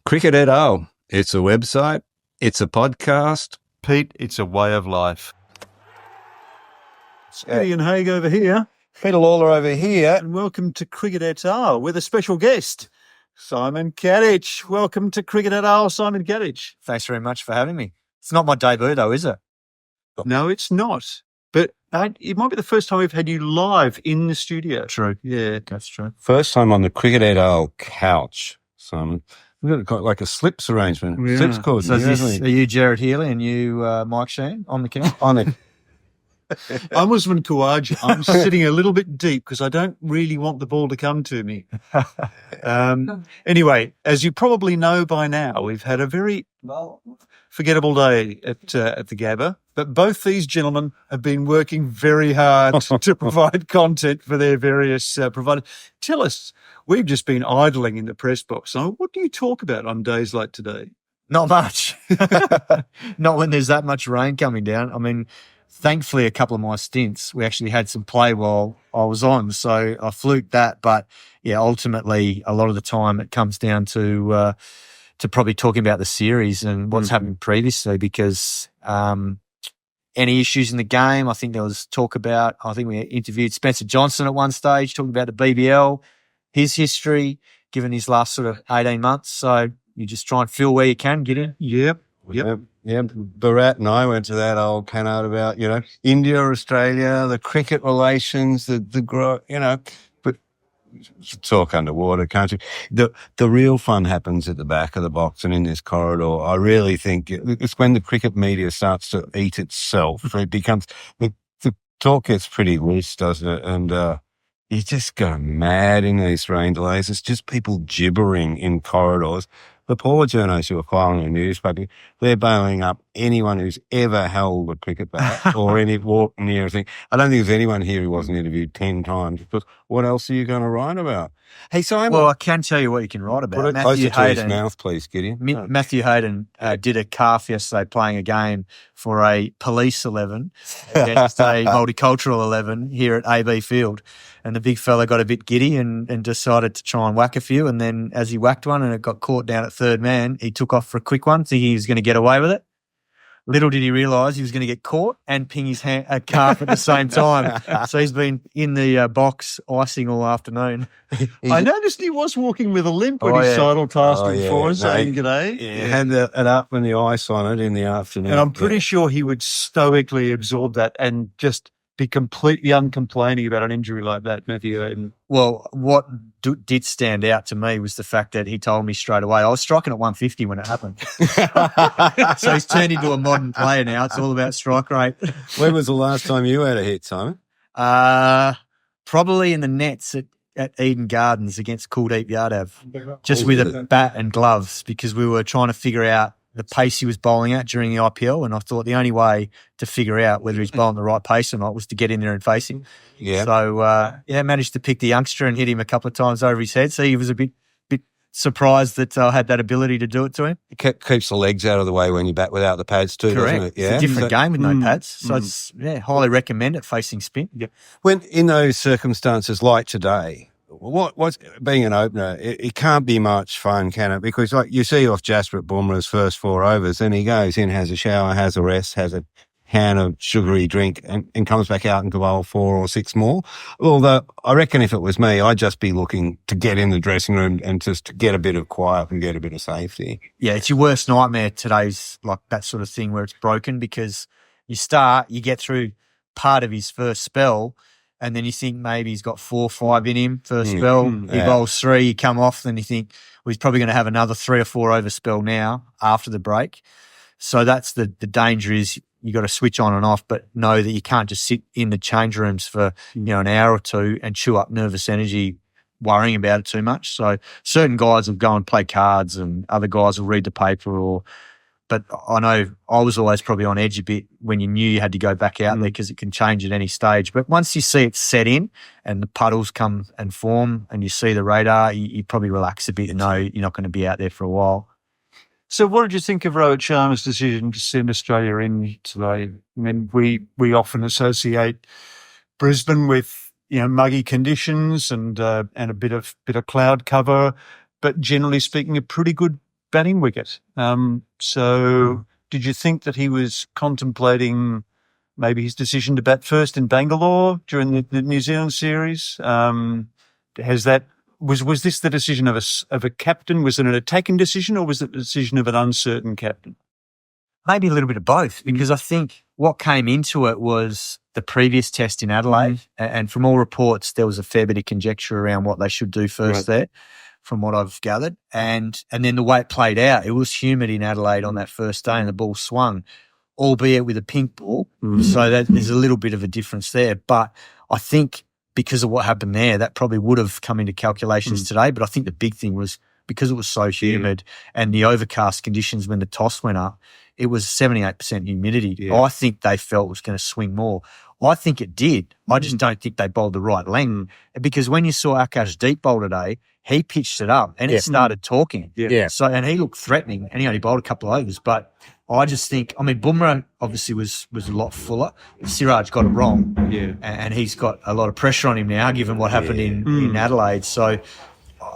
Cricket et al. It's a website. It's a podcast. Pete, it's a way of life. It's Gideon Haig over here. Peter Lawler over here. And welcome to Cricket et al. With a special guest, Simon Katich. Welcome to Cricket et al, Simon Katich. Thanks very much for having me. It's not my debut though, is it? No, it's not. But it might be the first time we've had you live in the studio. True. Yeah. That's true. First time on the Cricket et al. Couch, Simon. We've got like a slips arrangement. Yeah. Slips cord. So are you Jared Healy and you Mike Sheehan on the couch? On it. I'm Usman Khawaja. I'm sitting a little bit deep because I don't really want the ball to come to me. Anyway, as you probably know by now, we've had a very forgettable day at the Gabba. But both these gentlemen have been working very hard to provide content for their various providers. Tell us, we've just been idling in the press box. So what do you talk about on days like today? Not much. Not when there's that much rain coming down. I mean, thankfully, a couple of my stints, we actually had some play while I was on. So I fluked that. But, yeah, ultimately, a lot of the time it comes down to probably talking about the series and what's happened previously because any issues in the game, I think there was talk about, I think we interviewed Spencer Johnson at one stage, talking about the BBL, his history, given his last sort of 18 months. So you just try and feel where you can, get in. Yep. Yeah, Barat and I went to that old canard about, India, Australia, the cricket relations, the but talk underwater, can't you? The real fun happens at the back of the box and in this corridor. I really think it's when the cricket media starts to eat itself. It becomes, the talk gets pretty loose, doesn't it? And, you just go mad in these rain delays. It's just people gibbering in corridors. The poor journalists who are filing a newspaper, they're bailing up anyone who's ever held a cricket bat or any walk near a thing. I don't think there's anyone here who wasn't interviewed 10 times because what else are you going to write about? Hey, Simon. Well, I can tell you what you can write about. Put it closer to his mouth, please, Gideon. Matthew Hayden did a calf yesterday playing a game for a police 11 against a multicultural 11 here at AB Field. And the big fella got a bit giddy and decided to try and whack a few. And then as he whacked one and it got caught down at third man, he took off for a quick one, thinking he was going to get away with it. Little did he realise he was going to get caught and ping his calf at the same time. So he's been in the box icing all afternoon. I noticed he was walking with a limp when he sidled past before saying g'day. Yeah, had an up and the ice on it in the afternoon. And I'm pretty sure he would stoically absorb that and just be completely uncomplaining about an injury like that, Matthew Hayden. Well, what did stand out to me was the fact that he told me straight away, I was striking at 150 when it happened. So he's turned into a modern player now. It's all about strike rate. When was the last time you had a hit, Simon? Probably in the nets at Eden Gardens against Kuldeep Yadav, just with a bat and gloves because we were trying to figure out the pace he was bowling at during the IPL, and I thought the only way to figure out whether he's bowling the right pace or not was to get in there and face him. Yeah. So, managed to pick the youngster and hit him a couple of times over his head. So he was a bit surprised that I had that ability to do it to him. It keeps the legs out of the way when you bat without the pads too, Correct. doesn't it? Yeah. It's a different game with no pads. So it's, highly recommend it facing spin. Yeah. When in those circumstances like today, what's being an opener? It can't be much fun, can it? Because like you see off Jasprit Bumrah's first 4 overs, then he goes in, has a shower, has a rest, has a can of sugary drink, and comes back out and can bowl 4 or 6 more. Although I reckon if it was me, I'd just be looking to get in the dressing room and just to get a bit of quiet and get a bit of safety. Yeah, it's your worst nightmare today's like that sort of thing where it's broken because you get through part of his first spell. And then you think maybe he's got 4 or 5 in him first spell. He bowls 3, you come off, then you think, well, he's probably going to have another 3 or 4 over spell now after the break. So that's the danger is you got to switch on and off, but know that you can't just sit in the change rooms for an hour or 2 and chew up nervous energy worrying about it too much. So certain guys will go and play cards and other guys will read the paper but I know I was always probably on edge a bit when you knew you had to go back out there because it can change at any stage. But once you see it set in and the puddles come and form and you see the radar, you probably relax a bit and know you're not going to be out there for a while. So what did you think of Rohit Sharma's decision to send Australia in today? I mean, we often associate Brisbane with, muggy conditions and a bit of cloud cover, but generally speaking, a pretty good batting wicket. So did you think that he was contemplating maybe his decision to bat first in Bangalore during the New Zealand series? Was this the decision of a captain? Was it an attacking decision, or was it the decision of an uncertain captain? Maybe a little bit of both, because I think what came into it was the previous test in Adelaide, and from all reports, there was a fair bit of conjecture around what they should do first there, from what I've gathered. And then the way it played out, it was humid in Adelaide on that first day, and the ball swung, albeit with a pink ball. So that there's a little bit of a difference there. But I think because of what happened there, that probably would have come into calculations today. But I think the big thing was because it was so humid and the overcast conditions when the toss went up, it was 78% humidity. Yeah. I think they felt it was going to swing more. I think it did. I just don't think they bowled the right length, because when you saw Akashdeep bowl today, he pitched it up and it started talking. So, and he looked threatening, and he only bowled a couple of overs. But I just think, I mean, Bumrah obviously was a lot fuller. Siraj got it wrong. And he's got a lot of pressure on him now, given what happened in Adelaide. So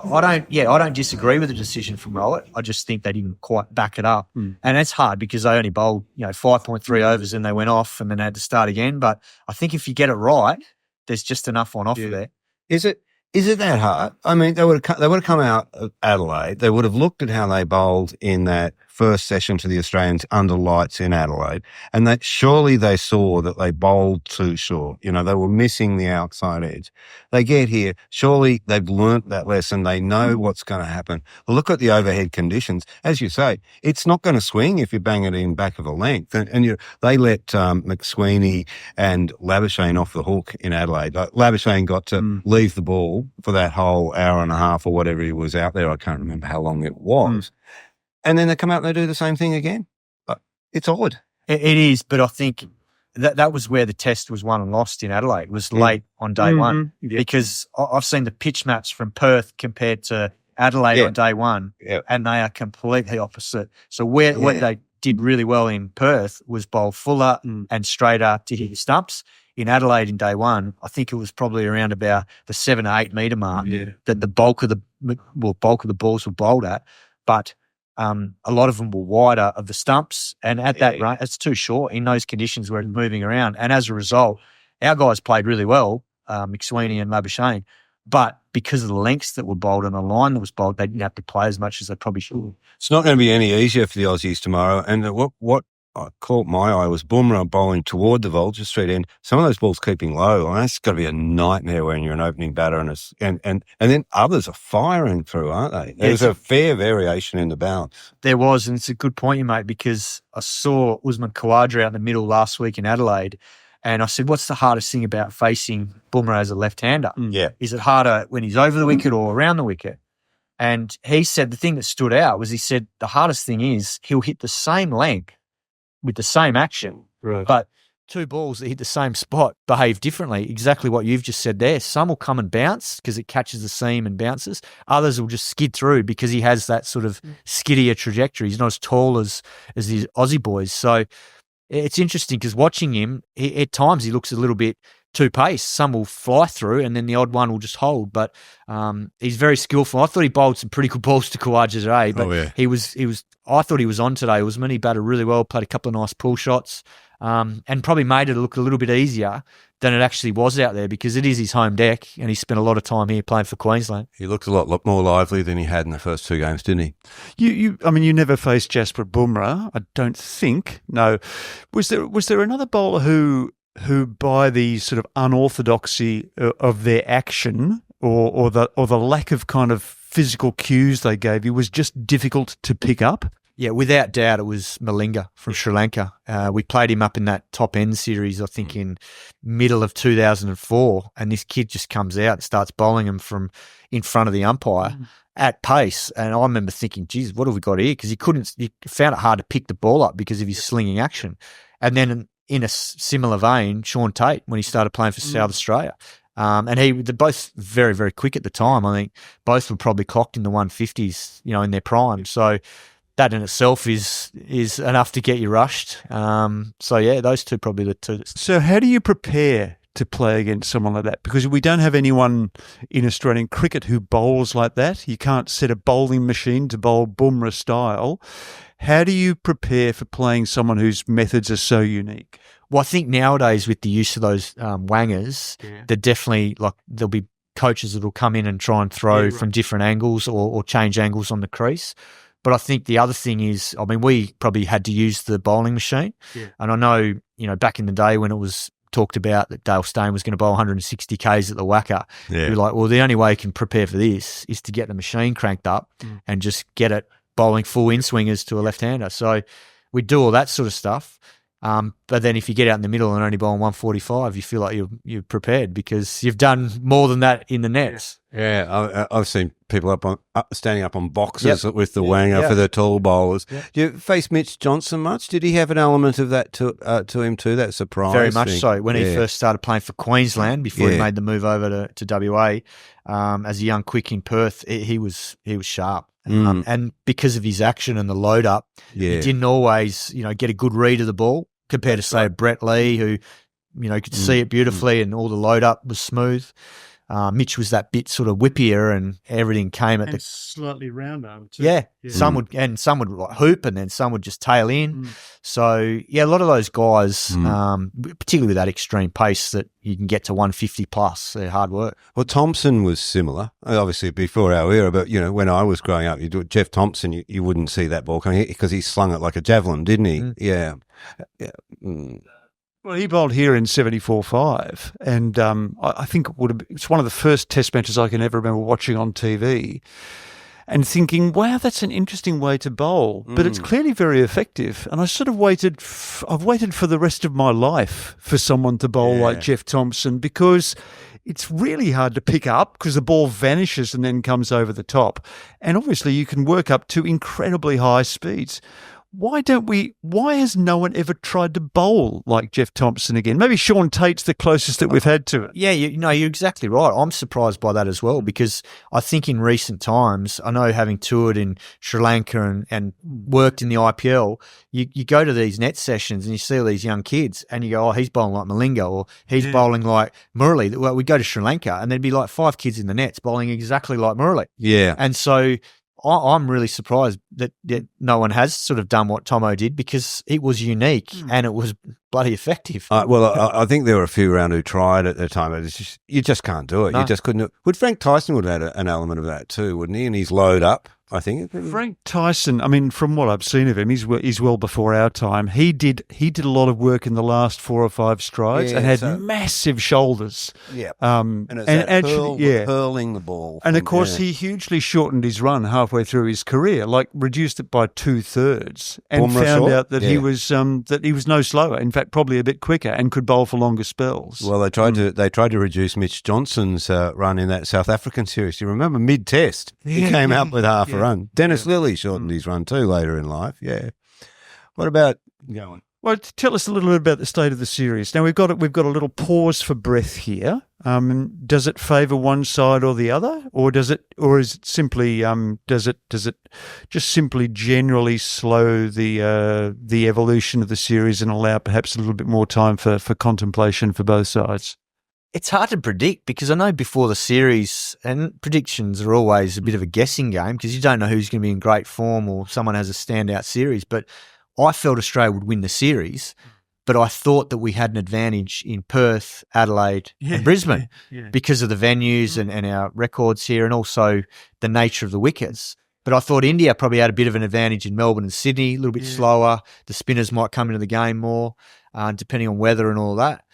I don't disagree with the decision from Rowett. I just think they didn't quite back it up. And it's hard because they only bowled, 5.3 overs and they went off and then they had to start again. But I think if you get it right, there's just enough on offer there. Is it that hard? I mean, they would have come out of Adelaide. They would have looked at how they bowled in that first session to the Australians under lights in Adelaide, and that surely they saw that they bowled too short. They were missing the outside edge. They get here. Surely they've learnt that lesson. They know what's going to happen. Look at the overhead conditions. As you say, it's not going to swing if you bang it in back of a length. And they let McSweeney and Labuschagne off the hook in Adelaide. Labuschagne got to leave the ball for that whole hour and a half or whatever he was out there. I can't remember how long it was. And then they come out and they do the same thing again. It's odd. It is, but I think that was where the test was won and lost in Adelaide. It was late on day one, because I've seen the pitch maps from Perth compared to Adelaide on day one, and they are completely opposite. So what they did really well in Perth was bowl fuller and straighter to hit the stumps. In Adelaide in day one, I think it was probably around about the 7 or 8 metre mark that the bulk of the balls were bowled at, but a lot of them were wider of the stumps, and at that rate, it's too short in those conditions where it's moving around. And as a result, our guys played really well, McSweeney and Labuschagne, but because of the lengths that were bowled and the line that was bowled, they didn't have to play as much as they probably should. It's not going to be any easier for the Aussies tomorrow. And what caught my eye was Bumrah bowling toward the Vulture straight end. Some of those balls keeping low. And that's got to be a nightmare when you're an opening batter, and then others are firing through, aren't they? There's a fair variation in the balance. There was, and it's a good point you make, because I saw Usman Khawaja out in the middle last week in Adelaide, and I said, what's the hardest thing about facing Bumrah as a left-hander? Is it harder when he's over the wicket or around the wicket? And he said the thing that stood out was, he said the hardest thing is he'll hit the same length with the same action, but two balls that hit the same spot behave differently. Exactly what you've just said there. Some will come and bounce because it catches the seam and bounces. Others will just skid through because he has that sort of skiddier trajectory. He's not as tall as these Aussie boys. So it's interesting because watching him, at times he looks a little bit too pace. Some will fly through and then the odd one will just hold. But he's very skillful. I thought he bowled some pretty good balls to Khawaja today, but he was. I thought he was on today. Usman, he batted really well, played a couple of nice pull shots, and probably made it look a little bit easier than it actually was out there, because it is his home deck and he spent a lot of time here playing for Queensland. He looked a lot more lively than he had in the first two games, didn't he? You never faced Jasprit Bumrah, I don't think. No. Was there another bowler who by the sort of unorthodoxy of their action or the lack of kind of physical cues they gave you was just difficult to pick up? Yeah, without doubt, it was Malinga from Sri Lanka. We played him up in that top end series, I think, in middle of 2004, and this kid just comes out and starts bowling him from in front of the umpire at pace. And I remember thinking, geez, what have we got here? Because he found it hard to pick the ball up because of his slinging action. And then in a similar vein, Sean Tate, when he started playing for South Australia. And they're both very, very quick at the time. I think both were probably clocked in the 150s, in their prime. So that in itself is enough to get you rushed. Those two probably the two. So how do you prepare to play against someone like that? Because we don't have anyone in Australian cricket who bowls like that. You can't set a bowling machine to bowl Bumrah style. How do you prepare for playing someone whose methods are so unique? Well, I think nowadays with the use of those wangers, they're definitely like there'll be coaches that will come in and try and throw from different angles or change angles on the crease. But I think the other thing is, I mean, we probably had to use the bowling machine. Yeah. And I know, back in the day when it was talked about that Dale Steyn was going to bowl 160 Ks at the Wacker, we were like, well, the only way you can prepare for this is to get the machine cranked up and just get it bowling full in-swingers to a left-hander. So we do all that sort of stuff. But then if you get out in the middle and only bowling 145, you feel like you're prepared because you've done more than that in the nets. Yeah, I've seen people standing up on boxes with the wanger for the tall bowlers. Yep. Do you face Mitch Johnson much? Did he have an element of that to him too? That surprise? Very much so. When he first started playing for Queensland before he made the move over to WA, as a young quick in Perth, he was sharp. And because of his action and the load up, he didn't always, get a good read of the ball compared to, say, Brett Lee, who, could see it beautifully and all the load up was smooth. Mitch was that bit sort of whippier and everything came at slightly round arm too. Yeah. Some would like hoop and then some would just tail in. So a lot of those guys, particularly with that extreme pace that you can get to 150 plus, they're hard work. Well, Thompson was similar, obviously before our era, but when I was growing up, Jeff Thompson, you wouldn't see that ball coming because he slung it like a javelin, didn't he? Yeah. Well, he bowled here in 74-5, and I think it's one of the first Test matches I can ever remember watching on TV and thinking, wow, that's an interesting way to bowl, but it's clearly very effective. And I sort of I've waited for the rest of my life for someone to bowl like Jeff Thompson because it's really hard to pick up because the ball vanishes and then comes over the top. And obviously you can work up to incredibly high speeds. Why has no one ever tried to bowl like Jeff Thompson again? Maybe Sean Tate's the closest that we've had to it. Yeah, you're exactly right. I'm surprised by that as well because I think in recent times, I know having toured in Sri Lanka and worked in the IPL, you go to these net sessions and you see all these young kids and you go, oh, he's bowling like Malinga or he's bowling like Murali. Well, we go to Sri Lanka and there'd be like 5 kids in the nets bowling exactly like Murali. Yeah. And so I'm really surprised that no one has sort of done what Tomo did because it was unique and it was bloody effective. I think there were a few around who tried at the time. But you just can't do it. No. You just couldn't. Would Frank Tyson would have had an element of that too, wouldn't he? And his load up, I think. Frank Tyson, I mean, from what I've seen of him, he's well before our time. He did a lot of work in the last 4 or 5 strides and had massive shoulders. Yeah, and actually, hurling the ball. And of course, he hugely shortened his run halfway through his career, like reduced it by 2/3, and Bumrah found out that he was no slower. In fact, probably a bit quicker and could bowl for longer spells. Well, they tried to reduce Mitch Johnson's run in that South African series. You remember mid-test, he came out with half a run. Dennis Lilly shortened his run too later in life. Yeah. What about going? Well, tell us a little bit about the state of the series. Now we've got a little pause for breath here. Does it favour one side or the other, or is it simply does it just simply generally slow the evolution of the series and allow perhaps a little bit more time for contemplation for both sides? It's hard to predict because I know before the series, and predictions are always a bit of a guessing game because you don't know who's going to be in great form or someone has a standout series. But I felt Australia would win the series, but I thought that we had an advantage in Perth, Adelaide and Brisbane because of the venues and our records here and also the nature of the wickets. But I thought India probably had a bit of an advantage in Melbourne and Sydney, a little bit slower. The spinners might come into the game more, depending on weather and all that.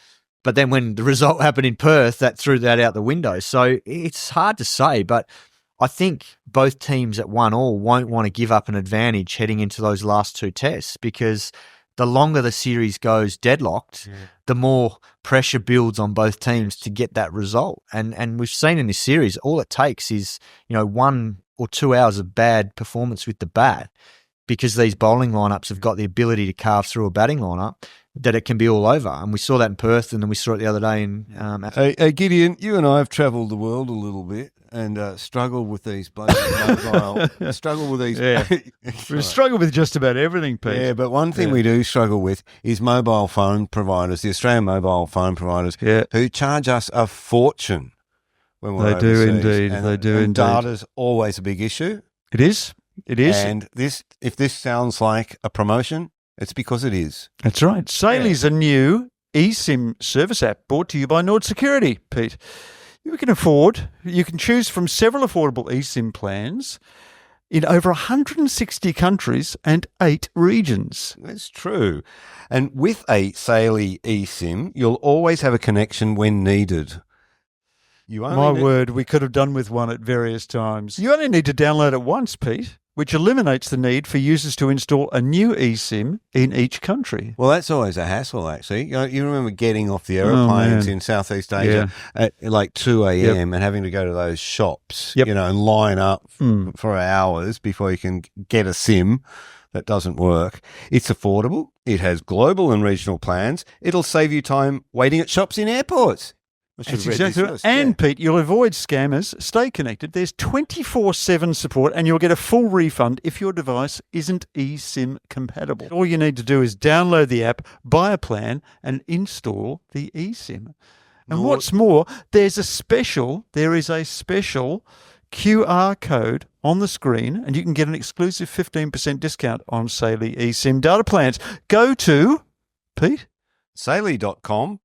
But then when the result happened in Perth, that threw that out the window. So it's hard to say, but I think both teams at 1-1 won't want to give up an advantage heading into those last 2 tests because the longer the series goes deadlocked, the more pressure builds on both teams to get that result. And we've seen in this series, all it takes is 1 or 2 hours of bad performance with the bat because these bowling lineups have got the ability to carve through a batting lineup. that it can be all over. And we saw that in Perth, and then we saw it the other day in Hey, Gideon, you and I have travelled the world a little bit and struggled with these bloody mobile. Struggle with these. Yeah. We struggle with just about everything, Pete. Yeah, but one thing we do struggle with is mobile phone providers, the Australian mobile phone providers, who charge us a fortune when we're They do overseas. indeed. And, They do and indeed. Data's always a big issue. It is. It is. And if this sounds like a promotion, it's because it is. That's right. Saily's a new eSIM service app brought to you by Nord Security, Pete. You can choose from several affordable eSIM plans in over 160 countries and 8 regions. That's true. And with a Saily eSIM, you'll always have a connection when needed. My word, we could have done with one at various times. You only need to download it once, Pete, which eliminates the need for users to install a new eSIM in each country. Well, that's always a hassle, actually. You remember getting off the aeroplanes in Southeast Asia at like 2 a.m. and having to go to those shops, and line up for hours before you can get a SIM. That doesn't work. It's affordable. It has global and regional plans. It'll save you time waiting at shops in airports. That's exactly right. And, Pete, you'll avoid scammers. Stay connected. There's 24/7 support, and you'll get a full refund if your device isn't eSIM compatible. All you need to do is download the app, buy a plan, and install the eSIM. And what's more, there is a special QR code on the screen, and you can get an exclusive 15% discount on Saily eSIM data plans. Go to, Pete? Saily.com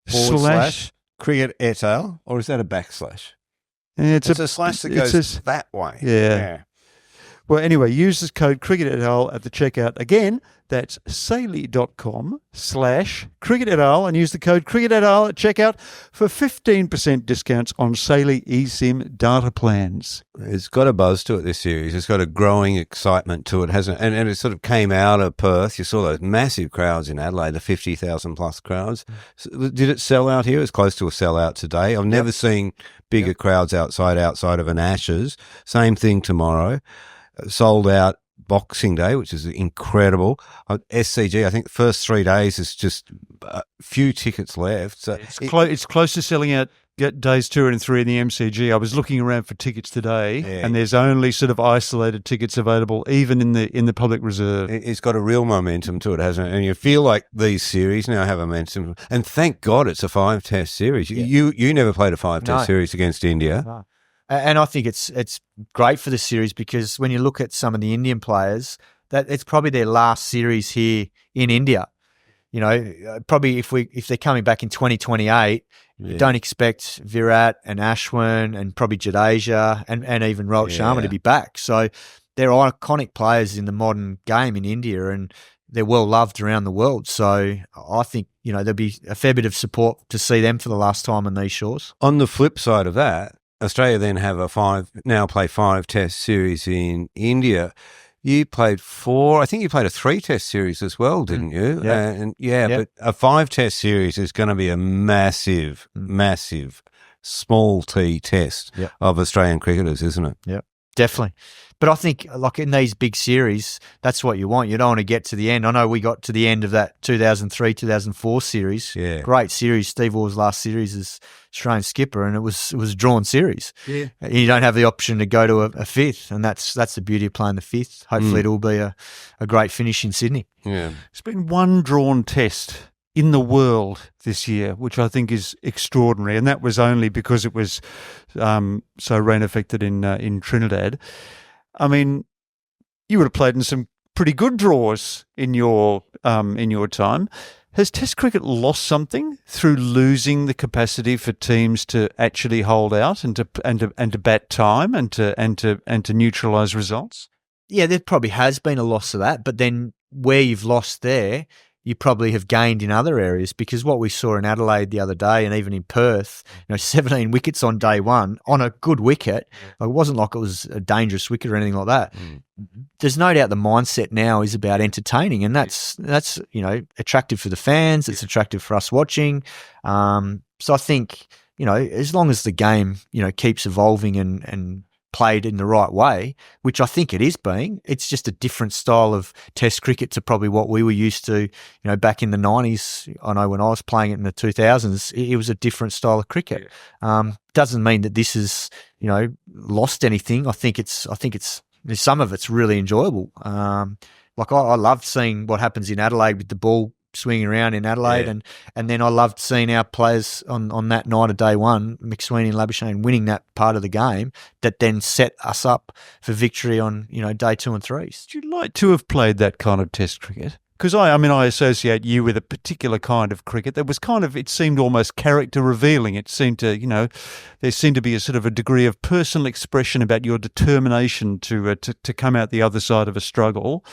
/ cricket et al. Or is that a backslash? It's a slash that goes that way. Yeah. Well, anyway, use this code cricket et al. At the checkout. Again, that's saily.com / cricket et al. and use the code cricket et al. At checkout for 15% discounts on Saily eSIM data plans. It's got a buzz to it, this series. It's got a growing excitement to it, hasn't it? And it sort of came out of Perth. You saw those massive crowds in Adelaide, the 50,000 plus crowds. Did it sell out here? It's close to a sellout today. I've never seen bigger crowds outside of an Ashes. Same thing tomorrow. Sold out Boxing Day, which is incredible. SCG, I think the first 3 days is just a few tickets left. So it's close to selling out days 2 and 3 in the MCG. I was looking around for tickets today, and there's only sort of isolated tickets available, even in the public reserve. It's got a real momentum to it, hasn't it? And you feel like these series now have a momentum. And thank God it's a 5-test series. You never played a 5-test series against India. No. And I think it's great for the series because when you look at some of the Indian players, that it's probably their last series here in India. You know, probably if they're coming back in 2028, don't expect Virat and Ashwin and probably Jadeja and even Rohit Sharma to be back. So they're iconic players in the modern game in India, and they're well loved around the world. So I think, there'll be a fair bit of support to see them for the last time on these shores. On the flip side of that, Australia then have play 5-test series in India. You played 4. I think you played a 3-test series as well, didn't you? But a 5-test series is going to be a massive, massive small T test of Australian cricketers, isn't it? Yeah, definitely. But I think, like in these big series, that's what you want. You don't want to get to the end. I know we got to the end of that 2003-2004 series. Yeah. Great series. Steve Waugh's last series as Australian skipper, and it was a drawn series. Yeah. You don't have the option to go to a fifth, and that's the beauty of playing the fifth. Hopefully it will be a great finish in Sydney. Yeah. It's been one drawn test in the world this year, which I think is extraordinary, and that was only because it was so rain affected in Trinidad. I mean, you would have played in some pretty good draws in your time. Has Test cricket lost something through losing the capacity for teams to actually hold out and to bat time and to neutralise results? Yeah, there probably has been a loss of that, but then where you've lost there, you probably have gained in other areas, because what we saw in Adelaide the other day and even in Perth, 17 wickets on day one on a good wicket. It wasn't like it was a dangerous wicket or anything like that. There's no doubt the mindset now is about entertaining, and that's attractive for the fans. It's attractive for us watching. So I think, as long as the game, keeps evolving and played in the right way, which I think it is being. It's just a different style of Test cricket to probably what we were used to, back in the 90s. I know when I was playing it in the 2000s, it was a different style of cricket. Doesn't mean that this is, lost anything. I think it's some of it's really enjoyable. I loved seeing what happens in Adelaide with the ball swinging around in Adelaide, and then I loved seeing our players on that night of day one, McSweeney and Labuschagne, winning that part of the game that then set us up for victory on day 2 and 3. Would you like to have played that kind of Test cricket? Because I associate you with a particular kind of cricket that was it seemed almost character revealing. It seemed to, there seemed to be a sort of a degree of personal expression about your determination to come out the other side of a struggle.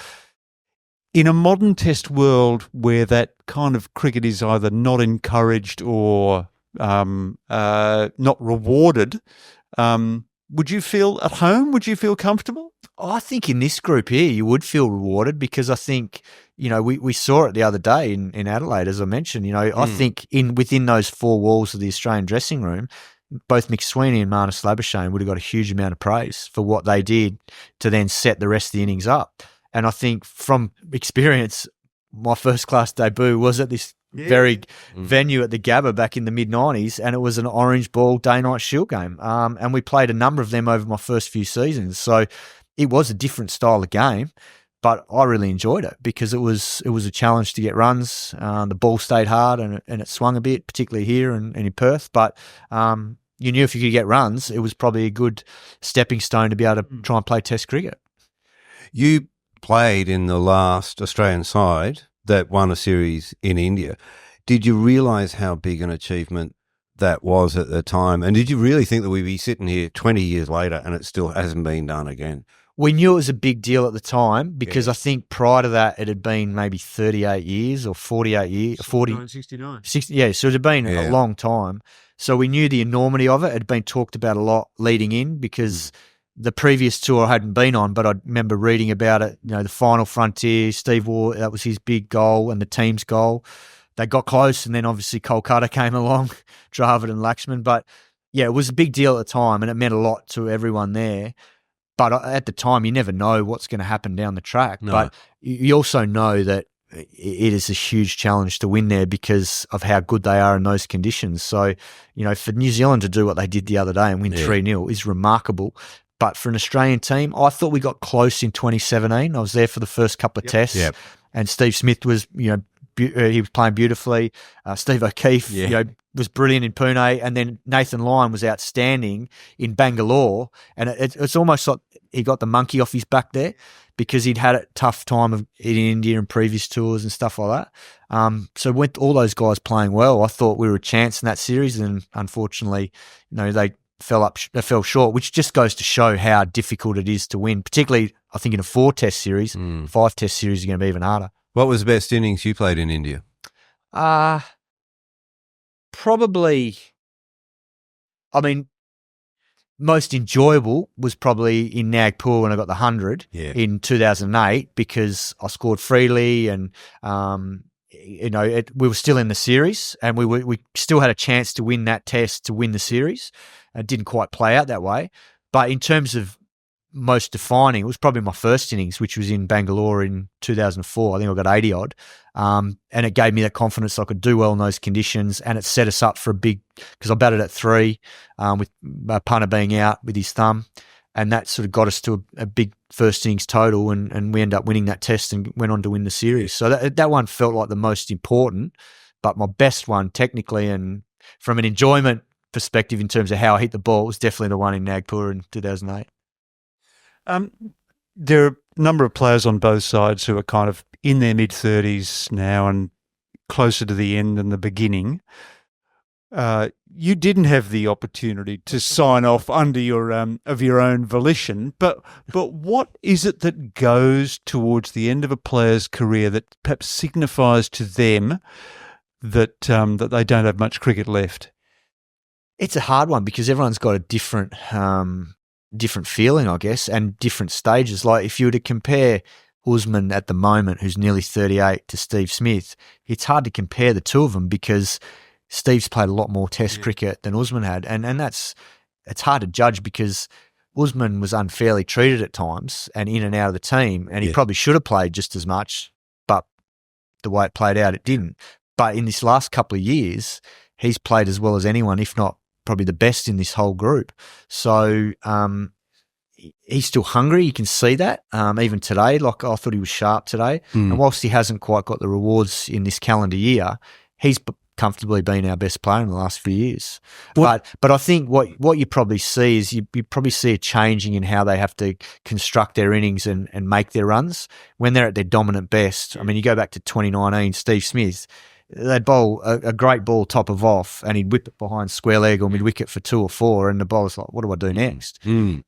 In a modern Test world where that kind of cricket is either not encouraged or not rewarded, would you feel at home? Would you feel comfortable? I think in this group here, you would feel rewarded because I think, we saw it the other day in Adelaide, as I mentioned. I think within those 4 walls of the Australian dressing room, both McSweeney and Marnus Labuschagne would have got a huge amount of praise for what they did to then set the rest of the innings up. And I think from experience, my first class debut was at this very venue at the Gabba back in the mid-90s, and it was an orange ball day-night shield game. And we played a number of them over my first few seasons. So it was a different style of game, but I really enjoyed it because it was a challenge to get runs. The ball stayed hard and it swung a bit, particularly here and in Perth. But you knew if you could get runs, it was probably a good stepping stone to be able to try and play Test cricket. You played in the last Australian side that won a series in India. Did you realise how big an achievement that was at the time? And did you really think that we'd be sitting here 20 years later and it still hasn't been done again? We knew it was a big deal at the time because I think prior to that it had been maybe 38 years or 48 years. 69. 60, yeah, so it had been a long time. So we knew the enormity of it. It had been talked about a lot leading in because the previous tour I hadn't been on, but I remember reading about it, the final frontier, Steve Waugh, that was his big goal and the team's goal. They got close and then obviously Kolkata came along, Dravid and Lakshman. But yeah, it was a big deal at the time and it meant a lot to everyone there. But at the time, you never know what's going to happen down the track. No. But you also know that it is a huge challenge to win there because of how good they are in those conditions. So, for New Zealand to do what they did the other day and win 3-0 is remarkable. But for an Australian team, I thought we got close in 2017. I was there for the first couple of tests, and Steve Smith was, he was playing beautifully. Steve O'Keefe, was brilliant in Pune, and then Nathan Lyon was outstanding in Bangalore. And it's almost like he got the monkey off his back there because he'd had a tough time in India and previous tours and stuff like that. So with all those guys playing well, I thought we were a chance in that series, and unfortunately, they fell short, which just goes to show how difficult it is to win, particularly I think in a 4-test series. 5-test series is going to be even harder. What was the best innings you played in India? Probably, most enjoyable was probably in Nagpur when I got the 100 in 2008 because I scored freely and, we were still in the series and we still had a chance to win that test to win the series. It didn't quite play out that way. But in terms of most defining, it was probably my first innings, which was in Bangalore in 2004. I think I got 80 odd. And it gave me that confidence I could do well in those conditions. And it set us up for a big, because I batted at 3 with Punter being out with his thumb. And that sort of got us to a big first innings total. And we ended up winning that test and went on to win the series. So that one felt like the most important. But my best one technically and from an enjoyment perspective in terms of how I hit the ball was definitely the one in Nagpur in 2008. There are a number of players on both sides who are kind of in their mid-30s now and closer to the end than the beginning. You didn't have the opportunity to sign off under your of your own volition, but what is it that goes towards the end of a player's career that perhaps signifies to them that that they don't have much cricket left? It's a hard one because everyone's got a different feeling, I guess, and different stages. Like if you were to compare Usman at the moment, who's nearly 38, to Steve Smith, it's hard to compare the two of them because Steve's played a lot more Test cricket than Usman had, and it's hard to judge because Usman was unfairly treated at times and in and out of the team, and he probably should have played just as much, but the way it played out, it didn't. But in this last couple of years, he's played as well as anyone, if not probably the best in this whole group. So he's still hungry. You can see that. Even today, like I thought he was sharp today. And whilst he hasn't quite got the rewards in this calendar year, he's comfortably been our best player in the last few years. But I think what you probably see is you probably see a changing in how they have to construct their innings and make their runs when they're at their dominant best. I mean, you go back to 2019, Steve Smith, they'd bowl a great ball top of off and he'd whip it behind square leg or mid-wicket for 2 or 4 and the bowler's like, what do I do next?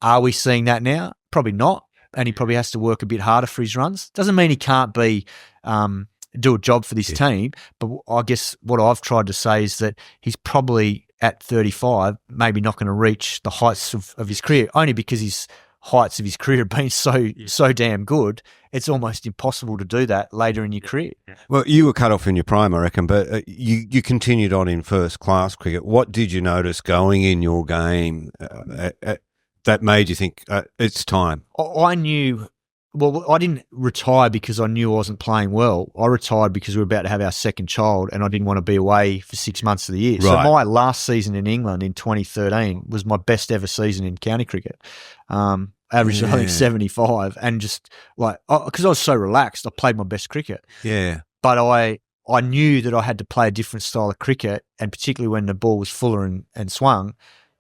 Are we seeing that now? Probably not. And he probably has to work a bit harder for his runs. Doesn't mean he can't do a job for this team, but I guess what I've tried to say is that he's probably at 35 maybe not going to reach the heights of his career, only because his heights of his career have been so damn good. It's almost impossible to do that later in your career. Well, you were cut off in your prime, I reckon, but you continued on in first class cricket. What did you notice going in your game that made you think it's time? I knew. Well, I didn't retire because I knew I wasn't playing well. I retired because we were about to have our second child and I didn't want to be away for 6 months of the year. Right. So my last season in England in 2013 was my best ever season in county cricket. Averaged, I think, 75, and just like, because I was so relaxed, I played my best cricket. Yeah. But I knew that I had to play a different style of cricket, and particularly when the ball was fuller and swung,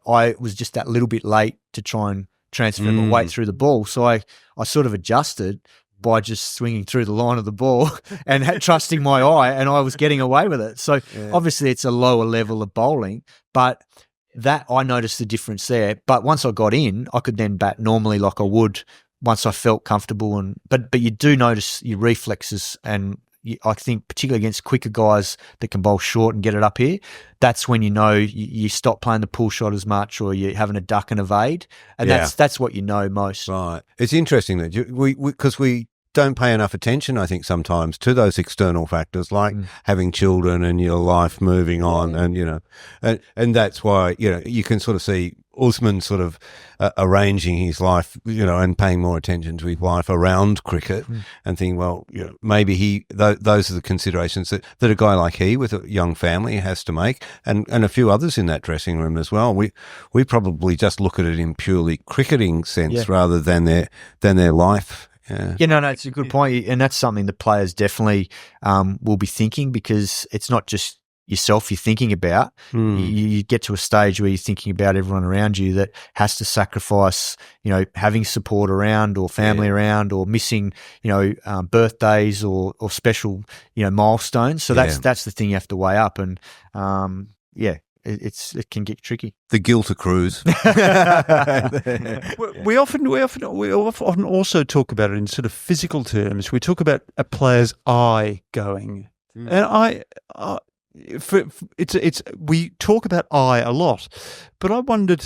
I was just that little bit late to try and transfer my weight through the ball. So I sort of adjusted by just swinging through the line of the ball and trusting my eye, and I was getting away with it. So obviously it's a lower level of bowling, but that I noticed the difference there. But once I got in, I could then bat normally like I would once I felt comfortable. But you do notice your reflexes, and I think particularly against quicker guys that can bowl short and get it up here, that's when you know you stop playing the pull shot as much, or you're having a duck and evade, and that's what you know most. Right. It's interesting that because we don't pay enough attention, I think, sometimes to those external factors like having children and your life moving on, and and that's why you can sort of see Usman sort of arranging his life, and paying more attention to his life around cricket, and thinking, well, maybe those are the considerations that a guy like he with a young family has to make, and a few others in that dressing room as well. We probably just look at it in purely cricketing sense rather than their life. No, it's a good point, and that's something the players definitely will be thinking, because it's not just yourself you're thinking about. You get to a stage where you're thinking about everyone around you that has to sacrifice, having support around or family around, or missing, birthdays or special, milestones. So that's the thing you have to weigh up, and it can get tricky. The guilt accrues. We often also talk about it in sort of physical terms. We talk about a player's eye going, and we talk about eye a lot, but I wondered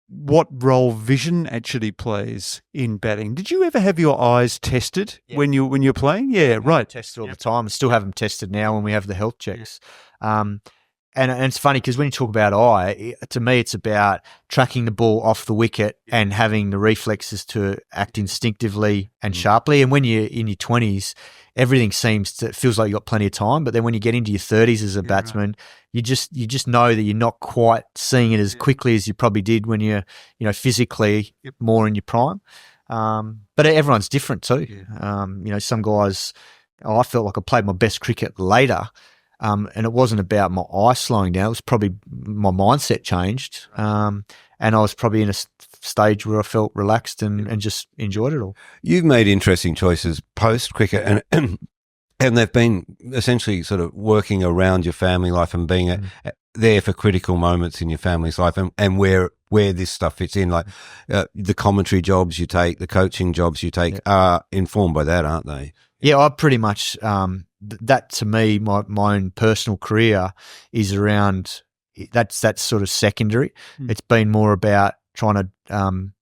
what role vision actually plays in batting. Did you ever have your eyes tested when you're playing? Yeah, right. Tested all the time. I still have them tested now when we have the health checks. And it's funny because when you talk about eye, to me, it's about tracking the ball off the wicket and having the reflexes to act instinctively and sharply. And when you're in your 20s, everything feels like you've got plenty of time. But then when you get into your 30s as a batsman, you just know that you're not quite seeing it as quickly as you probably did when you're, physically more in your prime. But everyone's different too. Some guys, I felt like I played my best cricket later. And it wasn't about my eye slowing down. It was probably my mindset changed. And I was probably in a stage where I felt relaxed and just enjoyed it all. You've made interesting choices post-cricket, and they've been essentially sort of working around your family life and being there for critical moments in your family's life, and where this stuff fits in. Like the commentary jobs you take, the coaching jobs you take are informed by that, aren't they? Yeah, I pretty much that to me, my own personal career is around that's sort of secondary. It's been more about trying to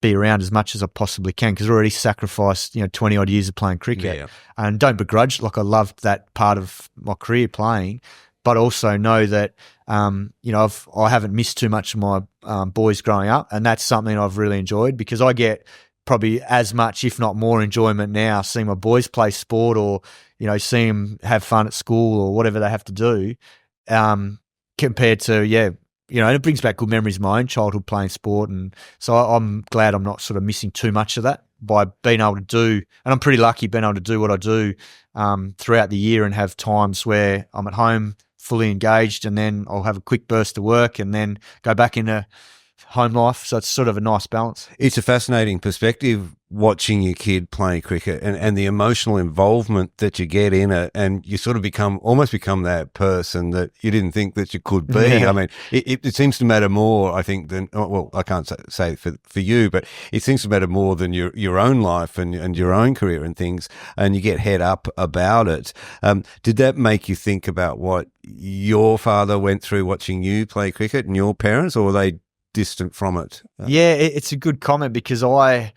be around as much as I possibly can, because I already sacrificed 20 odd years of playing cricket, and don't begrudge. Like, I loved that part of my career playing, but also know that, I haven't missed too much of my boys growing up, and that's something I've really enjoyed because I get probably as much, if not more, enjoyment now seeing my boys play sport or, seeing them have fun at school or whatever they have to do, compared to, it brings back good memories of my own childhood playing sport. And so I'm glad I'm not sort of missing too much of that by being able to do, and I'm pretty lucky being able to do what I do throughout the year and have times where I'm at home fully engaged and then I'll have a quick burst of work and then go back into home life. So it's sort of a nice balance. It's a fascinating perspective watching your kid play cricket and the emotional involvement that you get in it, and you sort of almost become that person that you didn't think that you could be. Yeah. I mean, it seems to matter more, I think, than, well, I can't say for you, but it seems to matter more than your own life and your own career and things, and you get head up about it. Did that make you think about what your father went through watching you play cricket and your parents, or were they distant from it? Yeah, it's a good comment because I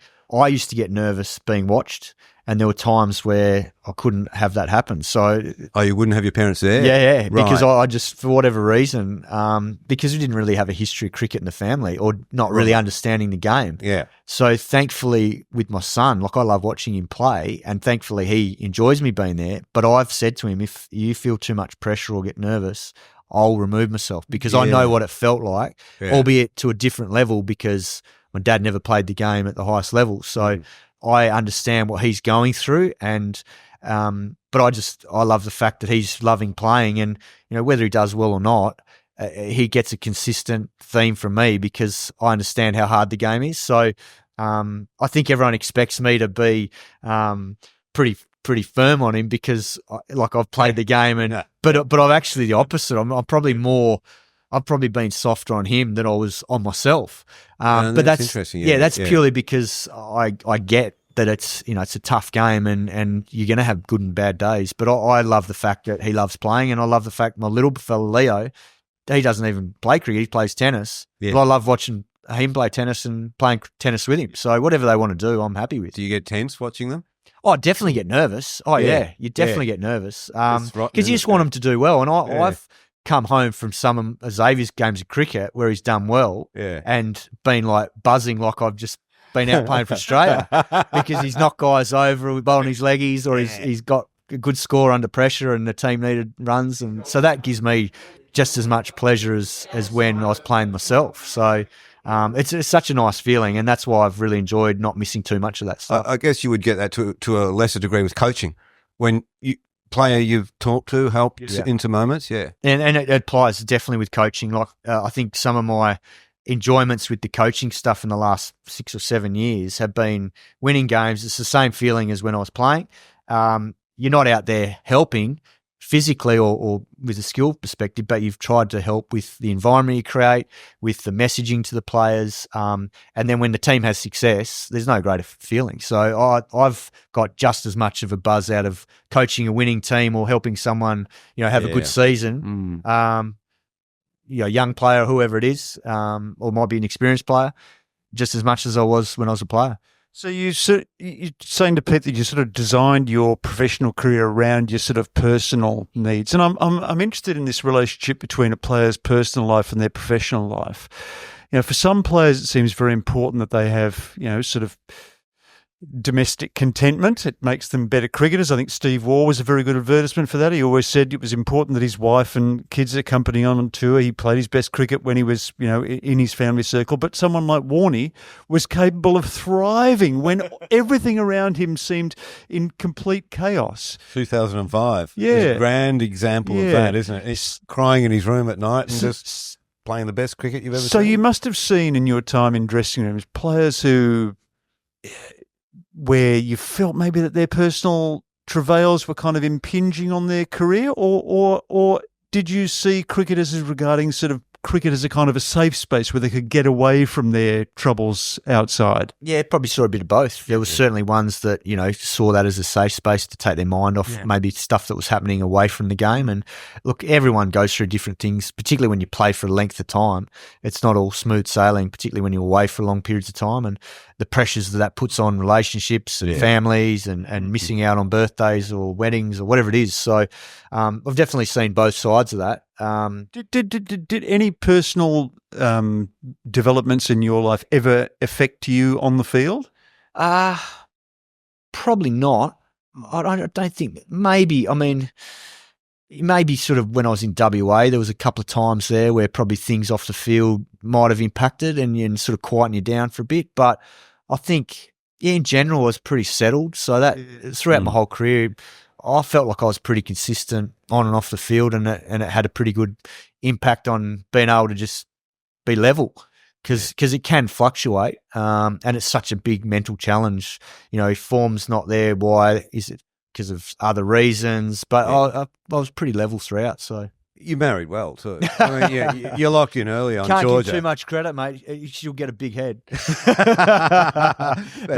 used to get nervous being watched, and there were times where I couldn't have that happen. So, you wouldn't have your parents there? Yeah, right. Because I just, for whatever reason, because we didn't really have a history of cricket in the family or not really understanding the game. Yeah. So thankfully with my son, I love watching him play, and thankfully he enjoys me being there. But I've said to him, if you feel too much pressure or get nervous, I'll remove myself because I know what it felt like, albeit to a different level because my dad never played the game at the highest level. So I understand what he's going through, and but I love the fact that he's loving playing, and whether he does well or not, he gets a consistent theme from me because I understand how hard the game is. So I think everyone expects me to be pretty firm on him because I've played the game, and but I'm actually the opposite. I'm probably more. I've probably been softer on him than I was on myself. But that's interesting. That's purely because I get that it's it's a tough game and you're going to have good and bad days. But I love the fact that he loves playing, and I love the fact my little fella Leo, he doesn't even play cricket; he plays tennis. Yeah. But I love watching him play tennis and playing tennis with him. So whatever they want to do, I'm happy with. Do you get tense watching them? Oh, definitely get nervous. Oh, yeah. You definitely get nervous because you just want him to do well. And I've come home from some of Xavier's games of cricket where he's done well and been buzzing like I've just been out playing for Australia because he's knocked guys over with bowling his leggies, or he's got a good score under pressure and the team needed runs. And so that gives me just as much pleasure as when I was playing myself. So it's such a nice feeling, and that's why I've really enjoyed not missing too much of that stuff. I guess you would get that to a lesser degree with coaching. When player you've talked to helped into moments, and it applies definitely with coaching. I think some of my enjoyments with the coaching stuff in the last 6 or 7 years have been winning games. It's the same feeling as when I was playing. You're not out there helping physically or with a skill perspective, but you've tried to help with the environment you create, with the messaging to the players. And then when the team has success, there's no greater feeling. So I've got just as much of a buzz out of coaching a winning team or helping someone, have a good season. Young player, whoever it is, or might be an experienced player, just as much as I was when I was a player. So you're saying to Pete that you sort of designed your professional career around your sort of personal needs, and I'm interested in this relationship between a player's personal life and their professional life. For some players, it seems very important that they have sort of domestic contentment. It makes them better cricketers. I think Steve Waugh was a very good advertisement for that. He always said it was important that his wife and kids accompany on tour. He played his best cricket when he was, in his family circle. But someone like Warney was capable of thriving when everything around him seemed in complete chaos. 2005. Yeah. It's a grand example of that, isn't it? He's crying in his room at night and just playing the best cricket you've ever seen. So you must have seen in your time in dressing rooms players where you felt maybe that their personal travails were kind of impinging on their career, or did you see cricketers as regarding sort of cricket as a kind of a safe space where they could get away from their troubles outside? Yeah, probably saw a bit of both. There was certainly ones that, saw that as a safe space to take their mind off maybe stuff that was happening away from the game. And look, everyone goes through different things, particularly when you play for a length of time. It's not all smooth sailing, particularly when you're away for long periods of time, and the pressures that puts on relationships and families and missing out on birthdays or weddings or whatever it is. So I've definitely seen both sides of that. Did any personal developments in your life ever affect you on the field? Probably not. I don't think. Maybe sort of when I was in WA, there was a couple of times there where probably things off the field might have impacted and sort of quieten you down for a bit. But I think, in general, I was pretty settled. So that throughout my whole career, I felt like I was pretty consistent on and off the field, and it had a pretty good impact on being able to just be level, because it can fluctuate, and it's such a big mental challenge. If form's not there, why is it? Because of other reasons, but I was pretty level throughout. So you married well too. I mean, you're locked in early on Can't Georgia. give too much credit, mate. You'll get a big head. But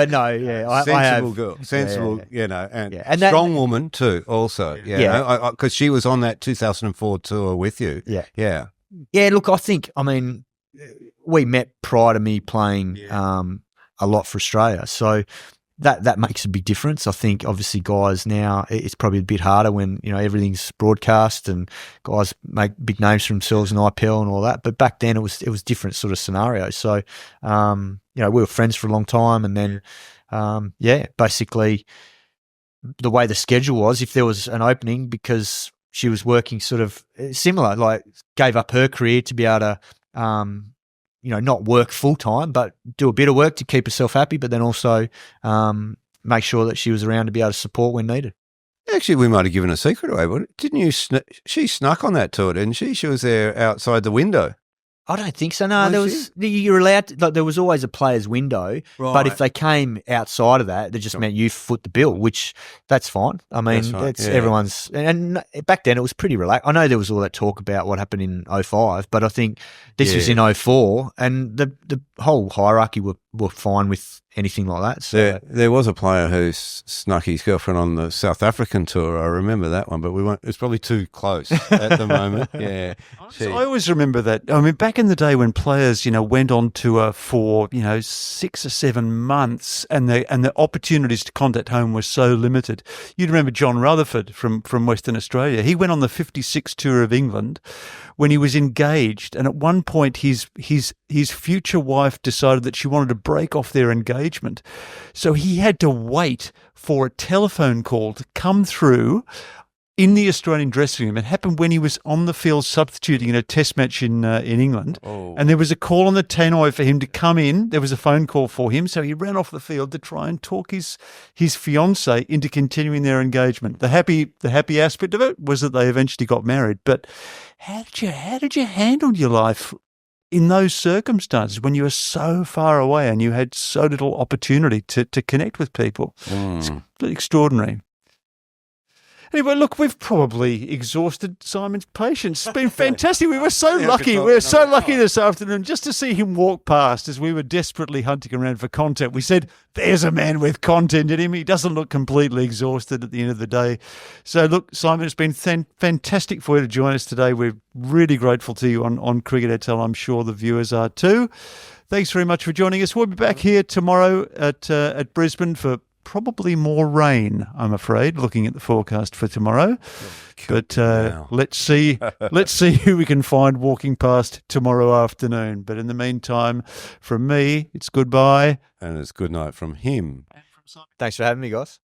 no, I sensible have. girl, sensible, and And strong woman too. Also, because she was on that 2004 tour with you. Yeah. Look, we met prior to me playing a lot for Australia, so that makes a big difference. I think obviously guys now, it's probably a bit harder when everything's broadcast and guys make big names for themselves in IPL and all that. But back then it was different sort of scenarios. So we were friends for a long time, and then basically the way the schedule was, if there was an opening, because she was working sort of similar, like gave up her career to be able to not work full time, but do a bit of work to keep herself happy, but then also make sure that she was around to be able to support when needed. Actually, we might have given a secret away, but didn't you? She snuck on that tour, didn't she? She was there outside the window. I don't think so. No, you're allowed to, there was always a player's window, but if they came outside of that, that just meant you foot the bill, which that's fine. That's everyone's. And back then it was pretty relaxed. I know there was all that talk about what happened in 05, but I think this was in 04, and the whole hierarchy were fine with anything like that. So there was a player who snuck his girlfriend on the South African tour. I remember that one, but we weren't. It was probably too close at the moment. Yeah, I always remember that. Back in the day when players, went on tour for 6 or 7 months, and the opportunities to contact home were so limited. You'd remember John Rutherford from Western Australia. He went on the 56 tour of England when he was engaged, and at one point his future wife decided that she wanted to break off their engagement, so he had to wait for a telephone call to come through in the Australian dressing room. It happened when he was on the field substituting in a test match in England, and there was a call on the tannoy for him to come in. There was a phone call for him, so he ran off the field to try and talk his fiancée into continuing their engagement. The happy aspect of it was that they eventually got married. But how did you handle your life in those circumstances when you were so far away and you had so little opportunity to connect with people? It's extraordinary. Anyway, look, we've probably exhausted Simon's patience. It's been fantastic. We were so lucky. We were so lucky this afternoon just to see him walk past as we were desperately hunting around for content. We said, there's a man with content in him. He doesn't look completely exhausted at the end of the day. So, look, Simon, it's been fantastic for you to join us today. We're really grateful to you on Cricket Hotel. I'm sure the viewers are too. Thanks very much for joining us. We'll be back here tomorrow at Brisbane for probably more rain, I'm afraid, looking at the forecast for tomorrow. But let's see who we can find walking past tomorrow afternoon. But in the meantime, from me, it's goodbye. And it's good night from him. Thanks for having me, guys.